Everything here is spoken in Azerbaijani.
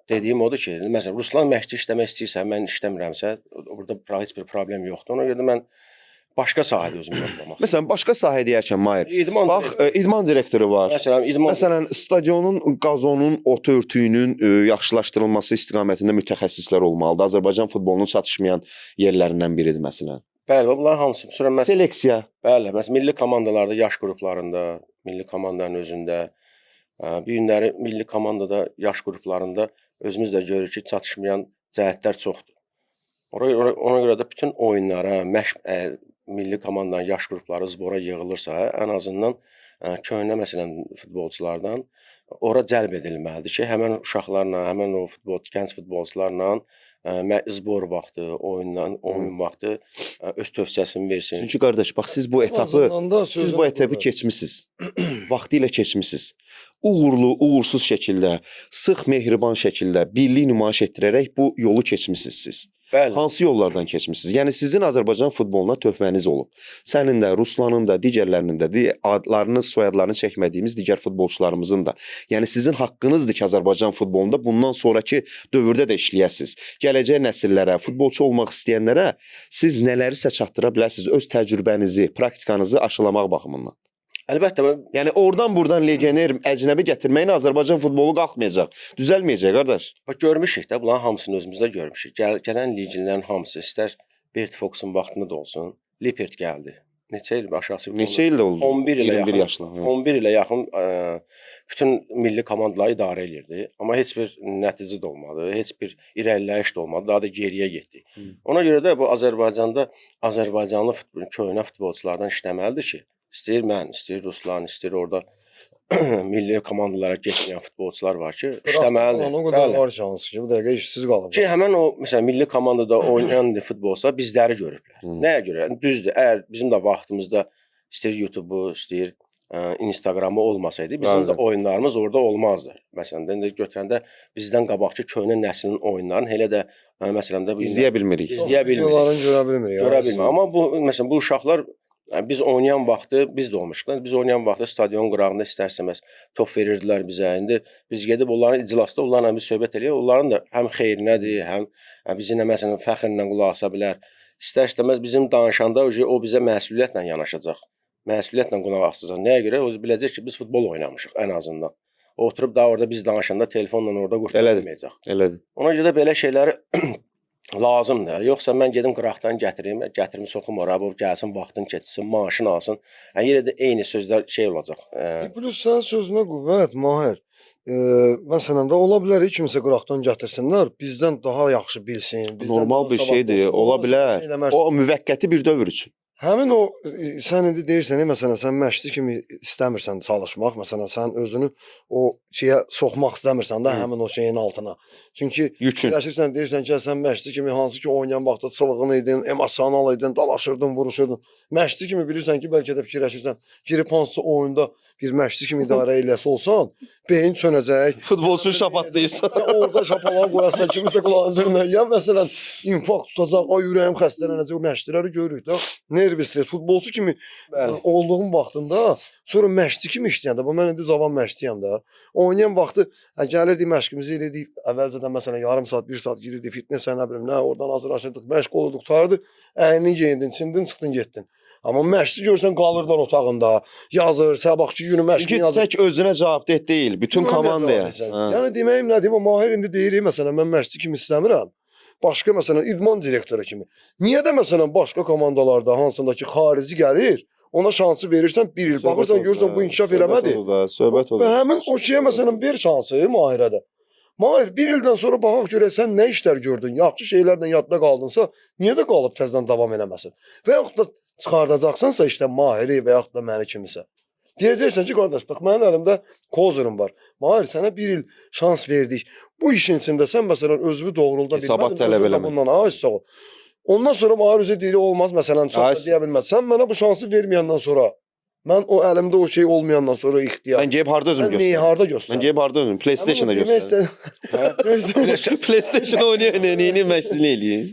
dediyim odur ki, məsələn, Ruslan məşqçi işləmək istəyirsə, mən işləmirəmsə, burada heç bir problem yoxdur. Ona görə də mən başqa sahədə özümü yoxlamaq. Məsələn, başqa sahə deyərkən Mahir, İdman bax, idman direktoru var. Məsələn, stadionun, qazonun, ot örtüyünün yaxşılaşdırılması istiqamətində mütəxəssislər olmalıdır. Azərbaycan futbolunun çatışmayan yerlərindən biridir məsələn. Bəli, bunlar hamısı. Sonra seleksiya. Bəli, məsələn, milli komandalarda, yaş qruplarında, milli komandanın özündə, bir günləri milli komandada, yaş qruplarında özümüz də görürük ki, çatışmayan cəhətlər çoxdur. Ona görə də bütün oyunlara, milli komandanın yaş qrupları zbora yığılırsa, ən azından köhnə məsələn futbolçulardan ora cəlb edilməlidir ki, həmən uşaqlarla, həmən o gənc futbolçularla zbor vaxtı, oyun vaxtı öz tövsiyəsini versin. Çünki qardaş, bax siz bu etapı keçmisiniz. Vaxtilə keçmisiniz. Uğurlu, uğursuz şəkildə, sıx mehriban şəkildə, birlik nümayiş etdirərək bu yolu keçmisiniz siz. Bəli. Hansı yollardan keçmisiniz? Yəni sizin Azərbaycan futboluna töhfəniz olub. Sənin də, Ruslanın da, digərlərinin də, adlarını, soyadlarını çəkmədiyimiz digər futbolçularımızın da. Yəni sizin haqqınızdır ki, Azərbaycan futbolunda bundan sonraki dövrdə də işləyəsiniz. Gələcək nəsillərə, futbolçu olmaq istəyənlərə siz nələrisə çatdıra bilərsiniz, öz təcrübənizi, praktikanızı aşılamaq baxımından. Əlbəttə. Yəni oradan-buradan legioner, əcnəbi gətirməklə Azərbaycan futbolu qalxmayacaq, düzəlməyəcək qardaş. Bax görmüşük də, bunların hamısını özümüzdə görmüşük. Gələn legionlərin hamısı istər Bert Foxun vaxtında da olsun, Lippert gəldi. Neçə il aşağısı? Neçə il oldu? 11 yaşlı. 11 ilə yaxın bütün milli komandaları idarə edirdi. Amma heç bir nəticə də olmadı, heç bir irəliləyiş də olmadı, daha da geriyə getdi. Ona görə də bu Azərbaycanda Azərbaycanlı köhnə futbolçulardan işləməlidir ki, istəyir mən, istəyir Ruslan, istəyir orada milli komandalara getməyən futbolçular var ki, işləməlidir. Onun qədər var şansı ki, bu dəqiqə işsiz qalıb. Ki, həmən o, məsələn, milli komandada oynayan futbolsa bizləri görüblər. Nəyə görə? Düzdür, əgər bizim də vaxtımızda istəyir YouTube-u, istəyir Instagram-ı olmasaydı, bizim də oyunlarımız orada olmazdı. Məsələn, götürəndə bizdən qabaqki köhnə nəslin oyunlarını elə də, məsələn, izləyə bilmirik. İzləyə bilmirik. Görə bilmirik. Görə bilmirik. Amma bu, məsələn, bu uşaqlar biz oynayan vaxtı, biz də olmuşduq. Biz oynayan vaxtı stadion qırağında istərsəməz top verirdilər bizə. İndi biz gedib onların iclasda, onlarla bir söhbət eləyək. Onların da həm xeyrinədir, həm bizinə məsələn fəxrlə qulaq asa bilər. İstər-istəməz bizim danışanda o bizə məsuliyyətlə yanaşacaq. Məsuliyyətlə qulaq asacaq. Nəyə görə? O biləcək ki, biz futbol oynamışıq ən azından. Oturub da orada biz danışanda telefonla orada qurtulamayacaq. Elədir. Ona görə də belə şeyləri lazımdır. Yoxsa mən gedim qıraqdan gətirim soxum ora, bu gəlsin, vaxtını keçsin, maaşını alsın. Yenə də eyni sözlər şey olacaq. Plus sənin sözünə qüvvət, Mahir. Məsələn də ola bilər kimsə qıraqdan gətirsinlər, bizdən daha yaxşı bilsin. Normal bir şeydir, ola bilər. O müvəqqəti bir dövr üçün. Həmin o, sən indi deyirsən, məsələn, sən məşqçi kimi istəmirsən çalışmaq, məsələn, sən özünü o şeyə soxmaq istəmirsən də həmin o şeyin altına. Çünki fikirləşirsən, deyirsən ki, sən məşqçi kimi hansı ki oynayan vaxtda çılğın idin, emosional idin, dalaşırdın, vuruşurdun. Məşqçi kimi bilirsən ki, bəlkə də fikirləşirsən, girib hansısa oyunda bir məşqçi kimi idarə eləsi olsan, beyin çönəcək. Futbolçunu şapatlayırsan. Orada şapalan qoyarsan, kimisə qulağını dönmək. Ya məsələn, infarkt tutacaq, ay ürəyim xəstələnəcək, o məşqçiləri görürük də. Nerv stres, futbolçu kimi olduğum vaxtında, sonra məşqçi kimi işləyəndə, mən indi cavan məşqçiyəm də. Oynayan vaxtı gəlirdik, məşqimizi elədik, əvvəlcədən məsələn yarım saat, 1 saat girirdik, fitness, nə bilim, nə, oradan hazırlaşırdıq, məşq olurduq, tutardı, əynini geyindin, çimdin, çıxdın, getdin. Amma məşqçi görsən qalırlar otağında, yazır, sabahçı günü məşqini yazır. Çünki tək özünə cavabdeh deyil, bütün komandaya. Yəni deməyim nə deyim, Mahir indi deyir, məsələn, mən məşqçi kimi istəmirəm. Başqa məsələn idman direktoru kimi. Niyə də məsələn başqa komandalarda hansındakı xarici gəlir, ona şansı verirsən 1 il. Baxırsan görürsən bu inkişaf eləmədi. Söhbət olur. Və həmin o şeyə məsələn ver şansı Mahirə də. Mahir 1 ildən sonra baxaq görək sən nə işlər gördün, yaxşı şeylərlə yadda qaldınsa, niyə də qalıb təzədən davam eləməsin? Və yaxud da çıxardacaqsansa işte Mahiri və yaxud da məni kimisə. Deyəcəksən ki, qardaş, bax mənim əlimdə kozurum var. Mahir, sənə 1 il şans verdik. Bu işin içində sən məsələn özünü doğrulda bilmədin. Ondan sonra Mahir özü deyir, olmaz, məsələn, çox da deyə bilməz. Sən mənə bu şansı verməyəndən sonra, mən o əlimdə o şey olmayandan sonra ixtiyar. Mən geyib harda özüm göstərim? Harda göstərim? Mən geyib harda özüm? PlayStation-da göstərim. PlayStation oynayın, neyini məşqçini eləyim?